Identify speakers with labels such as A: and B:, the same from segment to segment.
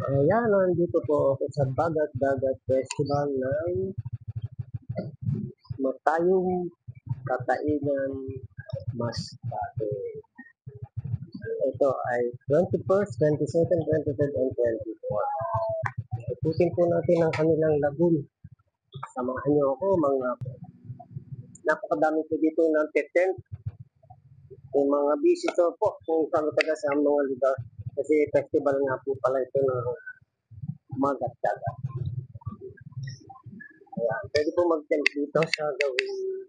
A: Ayan, nandito po ako sa Bagat-Dagat Festival ng Matayong Katainan Masbate. Ito ay 21st, 22nd, 23rd, and 24th. Ikutin po natin ang kanilang lagoon. Samahan niyo ako, mga napakadami po dito ng tent. Yung mga visitor po kung saan taga sa mga lugar. Kasi festival nga po pala ito ng Bagat-Dagat. Ayan, pwede po mag-tent dito sa gawing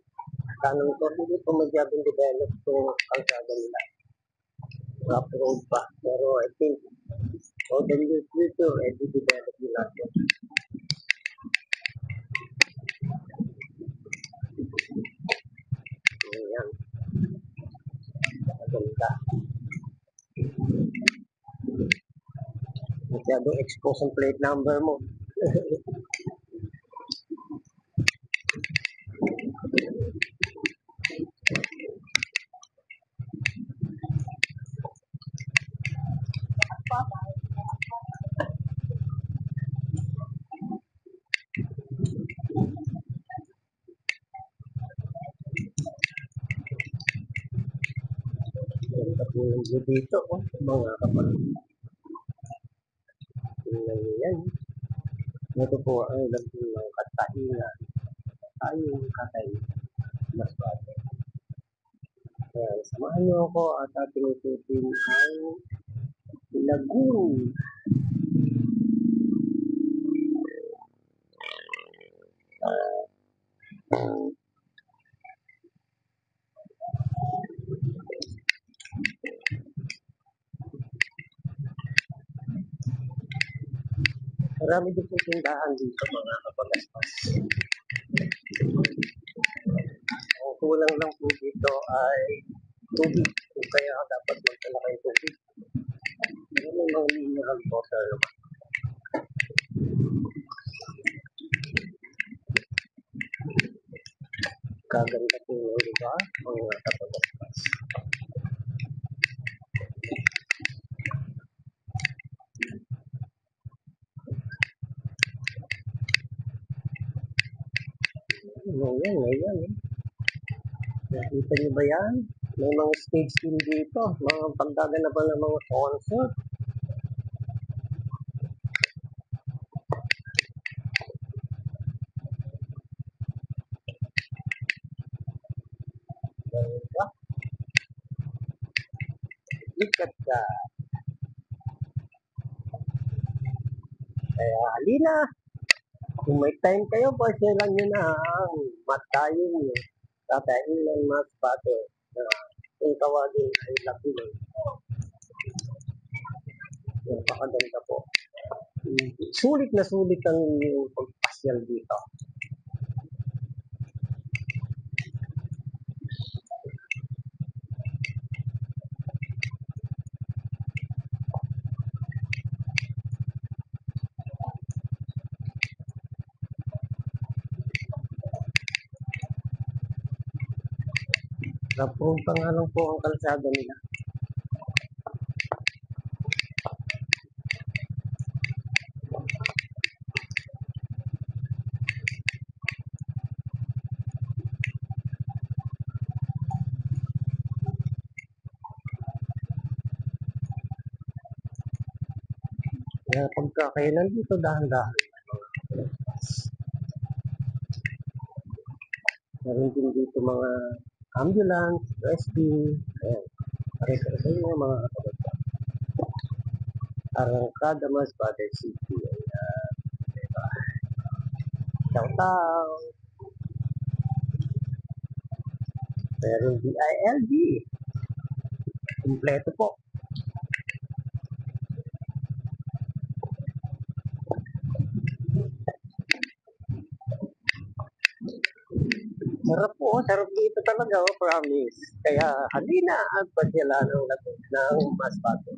A: tanong ko, hindi po masyadong develop itong kalsada nila. Rough road pa. Pero I think, for the near future, i-develop nila ito. Ayan. Maganda. Masyadong expose ang plate number mo. Ganda po yung view dito, mga kapatid. Tingnan nyo yan. Ito po ay lagoon ng Katainan. Tayong Katainan Masbate. Ayan, samahan nyo ako at ating itutin ang lagoon. Marami din po tindahan dito, mga kapagaspas. Ang kulang lang po dito ay tubig. Kaya dapat magdala kayo tubig. Ano may mga mineral water naman. Kaganda po yung lugar, mga kapagaspas. Ayan. Nakita niyo ba yan? May mga stage din dito. Mga pagdaganapan ng mga concert. Diba? Look at that. Kaya halina. Kung may time kayo, pasyalan nyo na ang Matayong Katainan Masbate. Kung tawagin ay lagoon. Napakaganda po. Sulit na sulit ang pagpasyal dito. Napong pangalan po ang kalsada nila. Kaya pagka kayo nandito, dahan-dahan. Meron din dito mga ambulance, rescue. Ayan. Pare-pare yung mga kapatid. Arangkada Masbate City. Ayan. Diba? Shout-out. Meron DILG. Kompleto po. Sarap po, sarap dito talaga, promise. Kaya halina at pasyalan ang lagoon ng Masbate.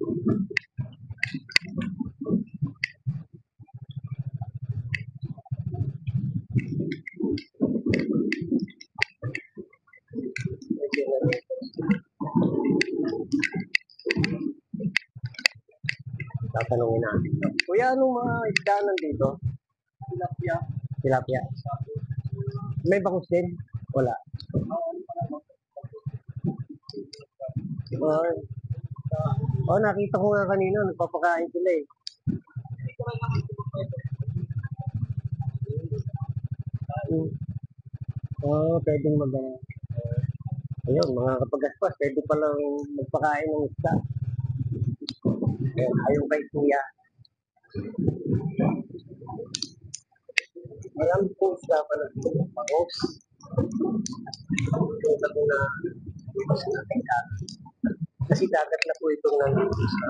A: Tatanungin natin. Kuya, anong mga isda nandito? Tilapia. Tilapia. May bangus din? Wala. Oh, nakita ko nga kanina, nagpapakain sila eh. Pwedeng ayun, mga kapagaspas, pwede palang magpakain ng isda. Ayun kay kuya. Marami po isda pala ng bangus. Ito na mas natin kasi dagat na po itong nandito sa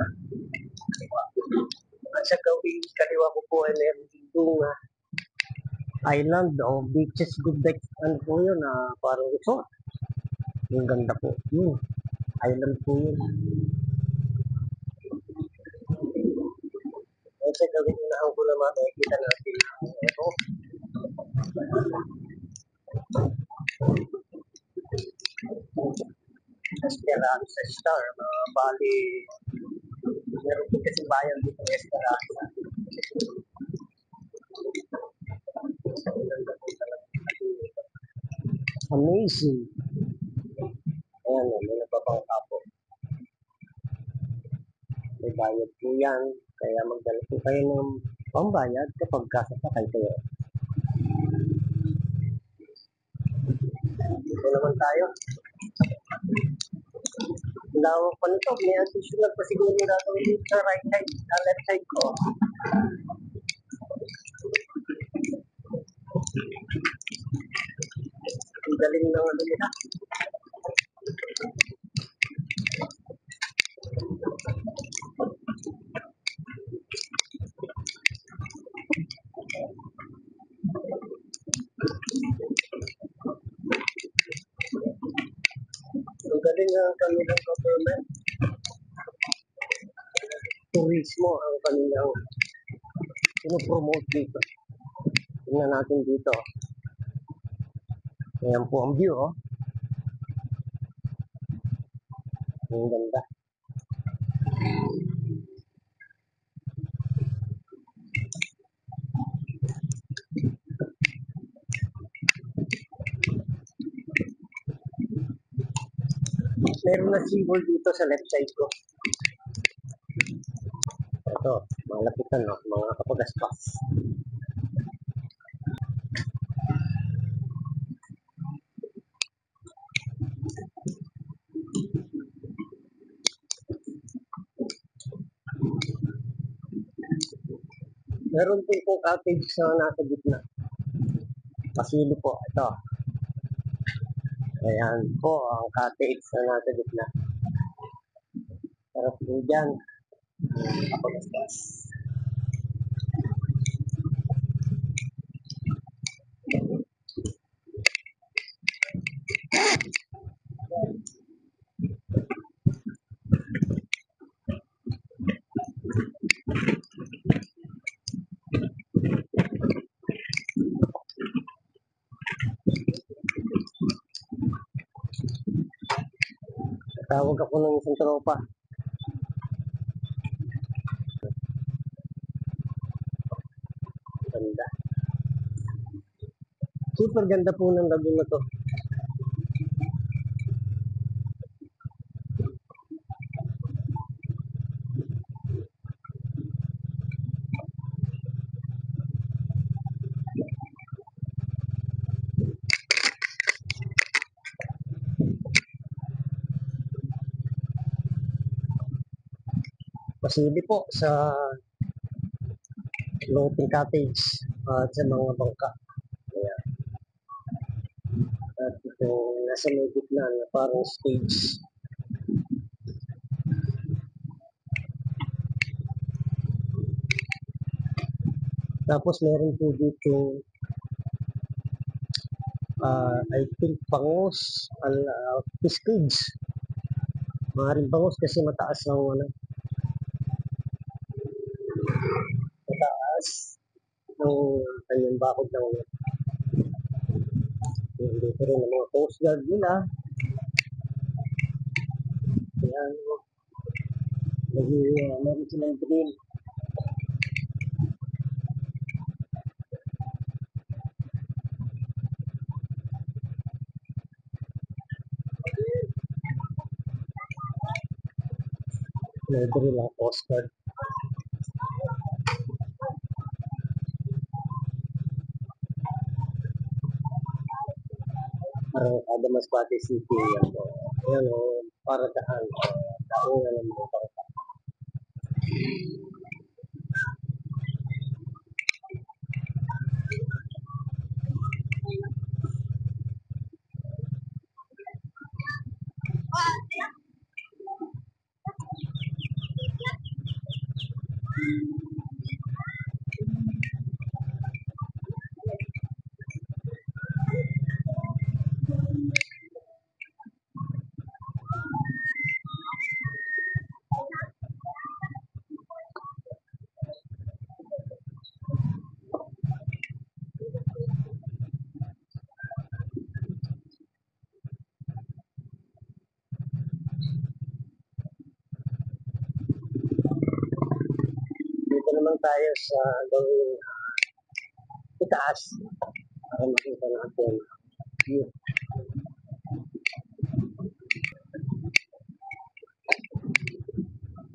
A: at sa gawing kaliwa ko po ay meron ditong island o beaches good deck. Ano po yun? Parang resort. Yung ganda po. Island po yun. At sa gawing unahan ko naman, kita natin ito. Esperanza Star. Bali, meron po kasi bayan dito Esperanza. Amazing. Ayan, may nagpapangka po. May bayad po yan. Kaya magdala po kayo ng pambayad kapag kasasakay kayo. Dito naman tayo. Lawak pa nito. May additional pa siguro gagawin dito sa right side, sa left side ko. Ang galing ng ano nila. Ang galing ng kanilang government. Turismo ang kanilang pinopromote dito. Tingnan natin dito. Ayan po ang view, oh. Ang ganda. Meron na seaboard dito sa left side ko. Ito, malapitan, no? Mga kapagaspas. Meron din po cottage na nasa gitna. Pasili po, ito. Ayan po ang cottage na nasa gitna. Sarap po dyan. Kapagaspas. Tawag ako ng isang tropa. Ganda. Super ganda po ng lagoon na to. Pasili po sa floating cottage at sa mga bangka. Ayan. At ito, nasa may gitna na parang stage. Tapos meron po dito I think bangus, fish cage. Maaaring bangus kasi mataas ang mataas ang kanyang bakod ng dito rin ang mga coast guard nila. Ayan, meron silang green. Libre lang postcard. Parang kada Masbate City yan po. Ayan o, para daan. Daan na ng motor. Dito naman tayo sa gawing itaas. Para makita natin. View.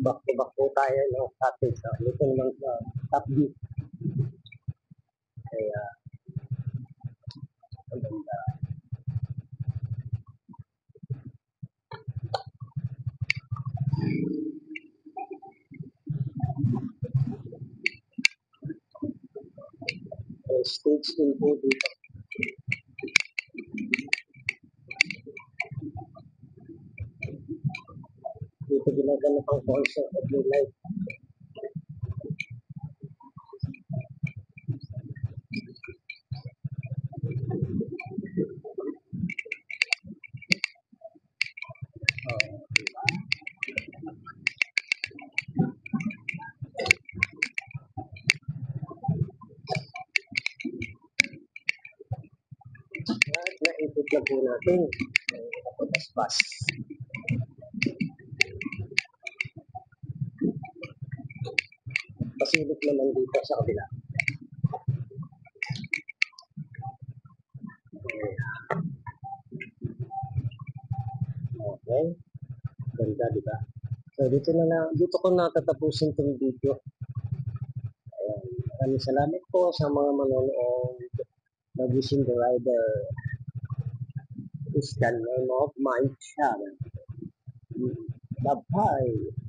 A: Back to back po tayo ng cottage. Dito naman sa top view. Kaya, ang ganda. Stage din po dito. Dito ginaganap ang concert at yung light. At naikot na po natin ang paspas. Pasilip naman dito sa kabila. Okay. Ganda, di ba? So, dito ko natatapusin itong video. Ayan. Maraming salamat po sa mga manonood. Nag-wishing the rider is the name of my channel. Bye-bye.